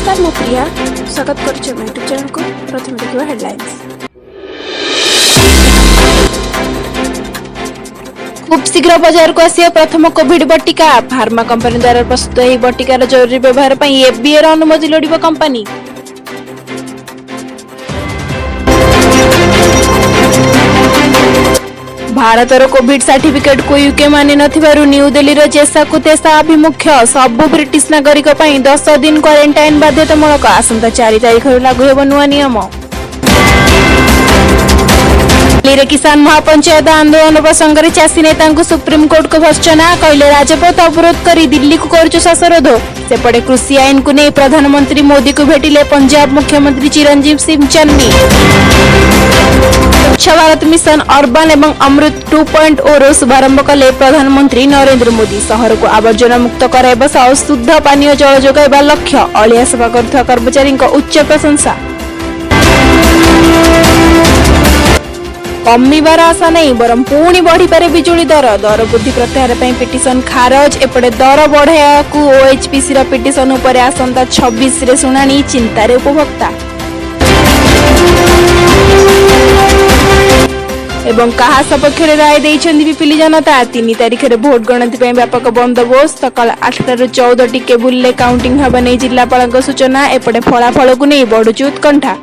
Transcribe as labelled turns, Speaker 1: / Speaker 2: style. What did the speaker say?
Speaker 1: नमस्कार मु प्रिया स्वागत करुचे यूट्यूब चैनल को। प्रथम देखिबा हेडलाइंस। खूब शीघ्र बाजार को आसिया प्रथम कोविड बटिका। फार्मा कंपनी द्वारा प्रस्तुत ଏହି बटिकार जरूरी व्यवहार ପାଇଁ एफडीए ର अनुमति लोडिबो कंपनी। भारतर कोविड सर्टिफिकेट को यूके मानि नथिबारु न्यू दिल्ली रो जेसा को तेसा अभिमुख्य सबु ब्रिटिश नागरिक ପାଇଁ 10 दिन क्वारंटाइन बाध्यतामूलक। आसंता 4 तारिख लागू हेबो नुआ नियम। दिल्ली किसान महापंचायत आंदोलन प्रसंग चाषी नेता सुप्रीम कोर्ट को भर्सना। कहले राजपथ अवरोध कर दिल्ली को कर श्वासरोध। सेपटे कृषि आईन को नहीं प्रधानमंत्री मोदी को भेटिले पंजाब मुख्यमंत्री चिरंजीव सिंह चन्नी। स्वच्छ भारत मिशन अर्बन एवं अमृत 2.0 शुभारंभ कले प्रधानमंत्री नरेंद्र मोदी। शहर को आवर्जना मुक्त कराइबा सह शुद्ध पानीय जल जोगाइबा लक्ष्य। अलिया सफा करुवा कर्मचारी उच्च प्रशंसा। कमिबार आशा नहीं बरम पुणी बढ़ी पारे बिजुली दर। दर वृद्धि प्रत्याहार ପାଇଁ पिटिशन खारज। एपटे दर बढ़ाया को ओएचपीसी रा पिटिशन उपरे आसंता 26 रे सुनानी। चिंतारे उपभोक्ता एवं कहा सपक्ष राय देइछन्दी पिपिली जनता। 3 तारिख रे भोट गणति ପାଇଁ व्यापक बंदोबस्त। सकाल 8 ରୁ 14 केबुल ले काउंटिंग हबा नै जिल्लापालक सूचना। एपटे फलाफल को नै बढुची उत्कंठा।